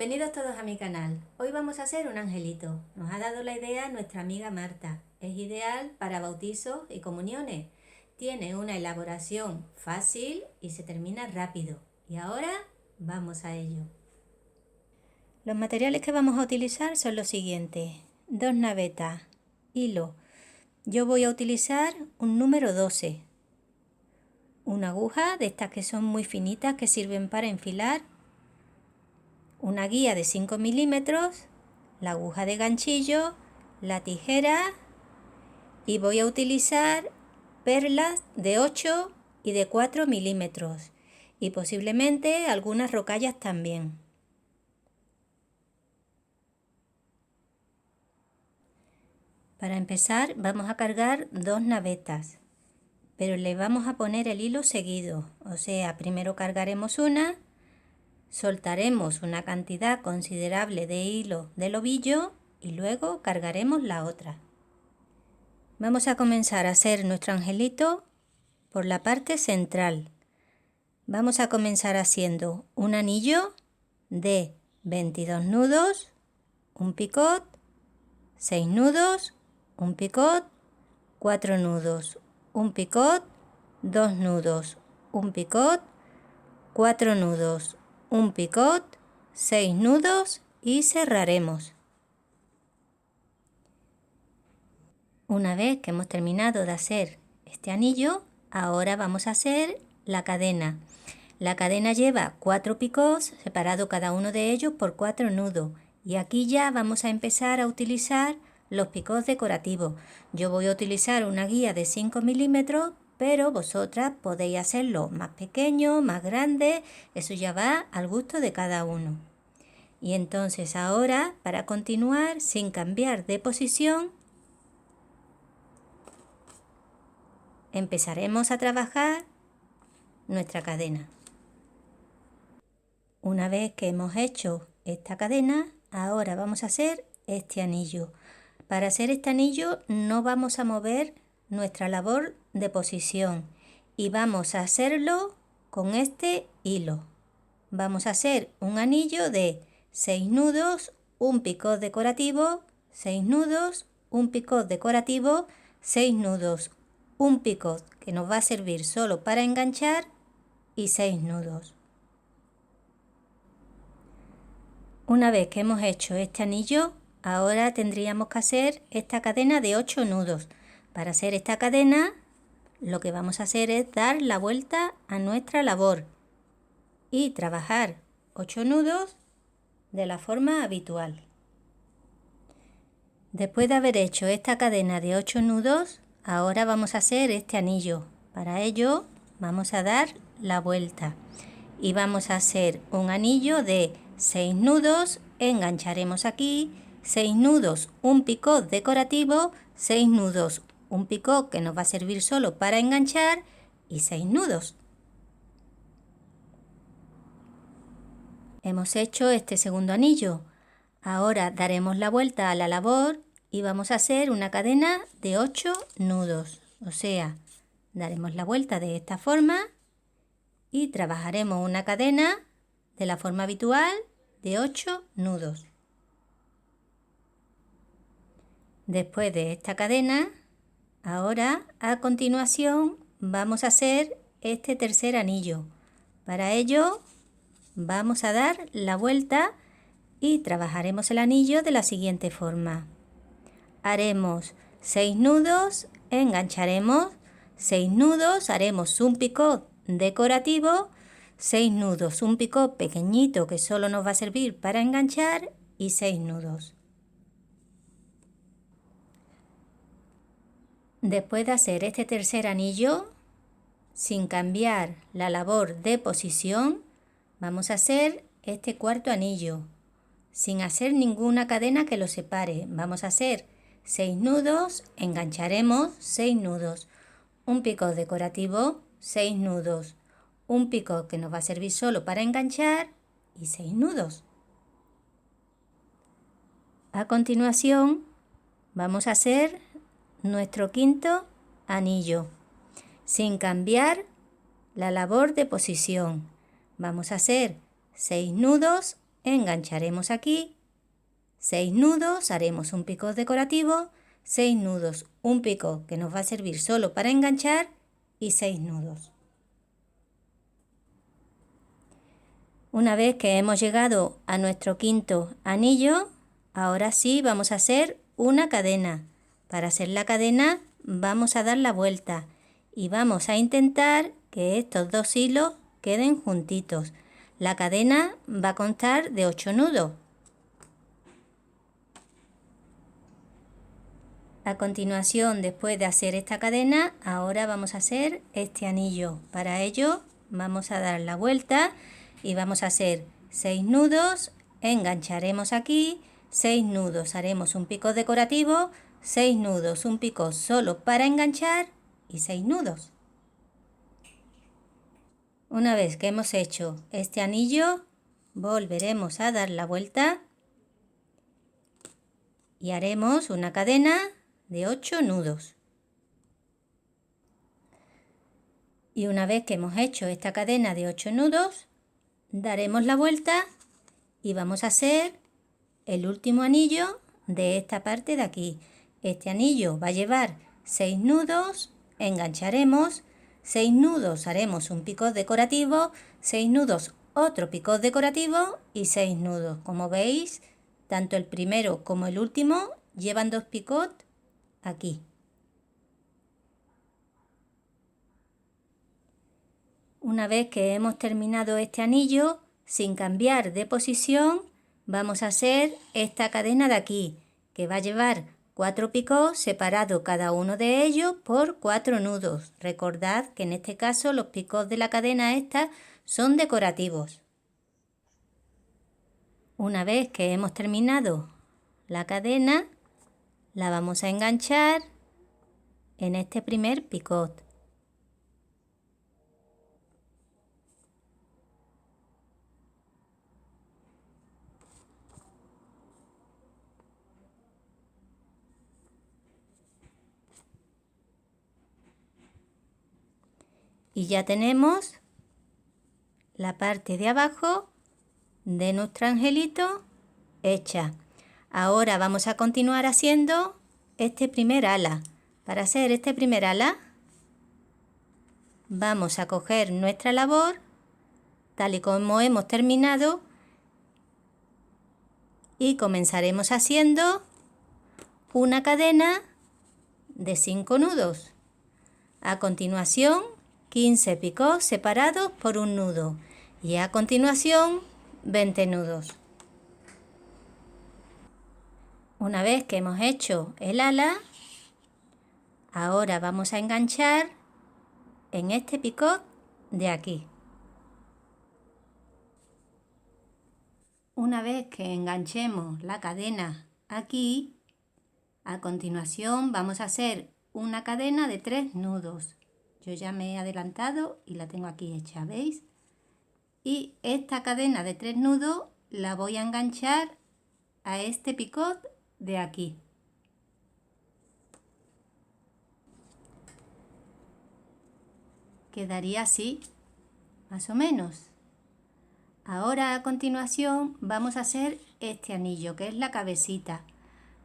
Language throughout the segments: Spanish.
Bienvenidos todos a mi canal. Hoy vamos a hacer un angelito. Nos ha dado la idea nuestra amiga Marta. Es ideal para bautizos y comuniones. Tiene una elaboración fácil y se termina rápido. Y ahora vamos a ello. Los materiales que vamos a utilizar son los siguientes. 2 navetas, hilo. Yo voy a utilizar un número 12. Una aguja de estas que son muy finitas que sirven para enfilar. Una guía de 5 milímetros, la aguja de ganchillo, la tijera y voy a utilizar perlas de 8 y de 4 milímetros y posiblemente algunas rocallas también. Para empezar vamos a cargar 2 navetas, pero le vamos a poner el hilo seguido, o sea, primero cargaremos una. Soltaremos una cantidad considerable de hilo del ovillo y luego cargaremos la otra. Vamos a comenzar a hacer nuestro angelito por la parte central. Vamos a comenzar haciendo un anillo de 22 nudos, un picot, 6 nudos, un picot, 4 nudos, un picot, 2 nudos, un picot, 4 nudos, un picot, 6 nudos y cerraremos. Una vez que hemos terminado de hacer este anillo, ahora vamos a hacer la cadena. La cadena lleva 4 picots, separado cada uno de ellos por 4 nudos. Y aquí ya vamos a empezar a utilizar los picots decorativos. Yo voy a utilizar una guía de 5 milímetros, pero vosotras podéis hacerlo más pequeño, más grande, eso ya va al gusto de cada uno. Y entonces ahora, para continuar sin cambiar de posición, empezaremos a trabajar nuestra cadena. Una vez que hemos hecho esta cadena, ahora vamos a hacer este anillo. Para hacer este anillo no vamos a mover nuestra labor de posición y vamos a hacerlo con este hilo. Vamos a hacer un anillo de 6 nudos, un picot decorativo, 6 nudos, un picot decorativo, 6 nudos, un picot que nos va a servir solo para enganchar y 6 nudos. Una vez que hemos hecho este anillo, ahora tendríamos que hacer esta cadena de 8 nudos. Para hacer esta cadena, lo que vamos a hacer es dar la vuelta a nuestra labor y trabajar 8 nudos de la forma habitual. Después de haber hecho esta cadena de 8 nudos, ahora vamos a hacer este anillo. Para ello vamos a dar la vuelta y vamos a hacer un anillo de 6 nudos, engancharemos aquí, 6 nudos, un picot decorativo, 6 nudos, un picot que nos va a servir solo para enganchar y 6 nudos. Hemos hecho este segundo anillo. Ahora daremos la vuelta a la labor y vamos a hacer una cadena de 8 nudos. O sea, daremos la vuelta de esta forma y trabajaremos una cadena de la forma habitual de 8 nudos. Después de esta cadena, ahora a continuación vamos a hacer este tercer anillo. Para ello vamos a dar la vuelta y trabajaremos el anillo de la siguiente forma. Haremos 6 nudos, engancharemos 6 nudos, haremos un picot decorativo, 6 nudos, un picot pequeñito que solo nos va a servir para enganchar y 6 nudos. Después de hacer este tercer anillo, sin cambiar la labor de posición, vamos a hacer este cuarto anillo, sin hacer ninguna cadena que lo separe. Vamos a hacer 6 nudos, engancharemos 6 nudos, un picot decorativo, 6 nudos, un picot que nos va a servir solo para enganchar y 6 nudos. A continuación vamos a hacer nuestro quinto anillo, sin cambiar la labor de posición. Vamos a hacer 6 nudos, engancharemos aquí, 6 nudos, haremos un picot decorativo, 6 nudos, un picot que nos va a servir solo para enganchar y 6 nudos. Una vez que hemos llegado a nuestro quinto anillo, ahora sí vamos a hacer una cadena. Para hacer la cadena vamos a dar la vuelta y vamos a intentar que estos dos hilos queden juntitos. La cadena va a constar de 8 nudos. A continuación, después de hacer esta cadena, ahora vamos a hacer este anillo. Para ello vamos a dar la vuelta y vamos a hacer 6 nudos, engancharemos aquí, 6 nudos, haremos un picot decorativo, 6 nudos, un picot solo para enganchar y 6 nudos. Una vez que hemos hecho este anillo, volveremos a dar la vuelta y haremos una cadena de 8 nudos. Y una vez que hemos hecho esta cadena de 8 nudos, daremos la vuelta y vamos a hacer el último anillo de esta parte de aquí. Este anillo va a llevar 6 nudos, engancharemos, 6 nudos, haremos un picot decorativo, 6 nudos, otro picot decorativo y 6 nudos. Como veis, tanto el primero como el último llevan 2 picots aquí. Una vez que hemos terminado este anillo, sin cambiar de posición, vamos a hacer esta cadena de aquí, que va a llevar 4 picots separados cada uno de ellos por 4 nudos. Recordad que en este caso los picots de la cadena esta son decorativos. Una vez que hemos terminado la cadena, la vamos a enganchar en este primer picot. Y ya tenemos la parte de abajo de nuestro angelito hecha. Ahora vamos a continuar haciendo este primer ala. Para hacer este primer ala vamos a coger nuestra labor tal y como hemos terminado y comenzaremos haciendo una cadena de 5 nudos. A continuación 15 picots separados por un nudo y a continuación 20 nudos. Una vez que hemos hecho el ala, ahora vamos a enganchar en este picot de aquí. Una vez que enganchemos la cadena aquí, a continuación vamos a hacer una cadena de 3 nudos. Yo ya me he adelantado y la tengo aquí hecha, ¿veis? Y esta cadena de 3 nudos la voy a enganchar a este picot de aquí. Quedaría así, más o menos. Ahora a continuación vamos a hacer este anillo, que es la cabecita.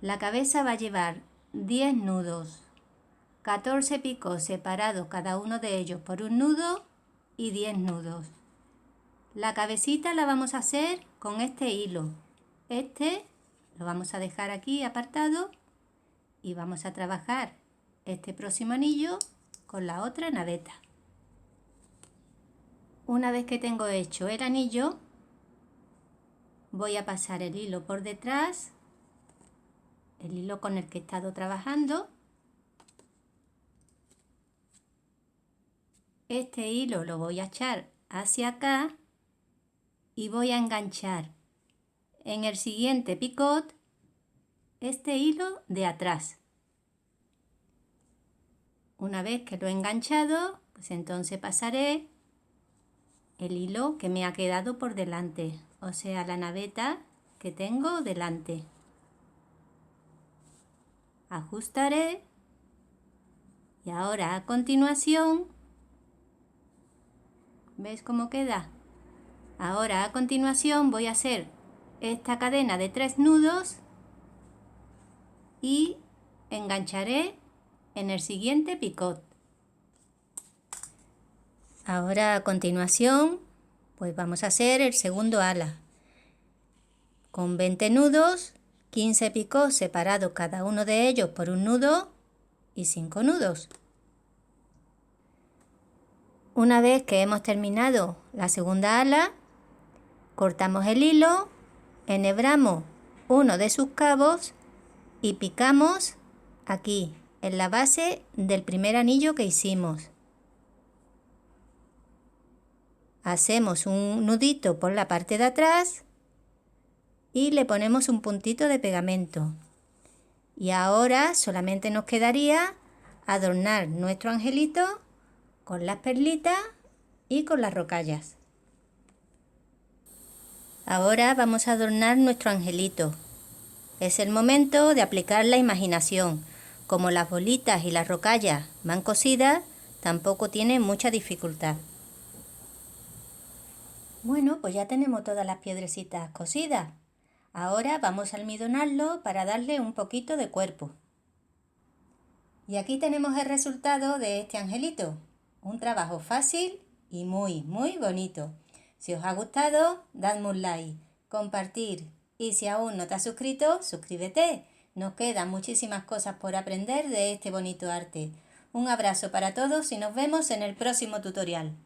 La cabeza va a llevar 10 nudos, 14 picos separados cada uno de ellos por un nudo y 10 nudos. La cabecita la vamos a hacer con este hilo. Este lo vamos a dejar aquí apartado y vamos a trabajar este próximo anillo con la otra naveta. Una vez que tengo hecho el anillo, voy a pasar el hilo por detrás, el hilo con el que he estado trabajando. Este hilo lo voy a echar hacia acá y voy a enganchar en el siguiente picot este hilo de atrás. Una vez que lo he enganchado, pues entonces pasaré el hilo que me ha quedado por delante, o sea, la naveta que tengo delante. Ajustaré y ahora a continuación, ¿ves cómo queda? Ahora a continuación voy a hacer esta cadena de 3 nudos y engancharé en el siguiente picot. Ahora a continuación pues vamos a hacer el segundo ala. Con 20 nudos, 15 picots separados cada uno de ellos por un nudo y 5 nudos. Una vez que hemos terminado la segunda ala, cortamos el hilo, enhebramos uno de sus cabos y picamos aquí, en la base del primer anillo que hicimos. Hacemos un nudito por la parte de atrás y le ponemos un puntito de pegamento. Y ahora solamente nos quedaría adornar nuestro angelito con las perlitas y con las rocallas. Ahora vamos a adornar nuestro angelito. Es el momento de aplicar la imaginación. Como las bolitas y las rocallas van cosidas, tampoco tiene mucha dificultad. Bueno, pues ya tenemos todas las piedrecitas cosidas. Ahora vamos a almidonarlo para darle un poquito de cuerpo. Y aquí tenemos el resultado de este angelito. Un trabajo fácil y muy bonito. Si os ha gustado, dadme un like, compartir y si aún no te has suscrito, suscríbete. Nos quedan muchísimas cosas por aprender de este bonito arte. Un abrazo para todos y nos vemos en el próximo tutorial.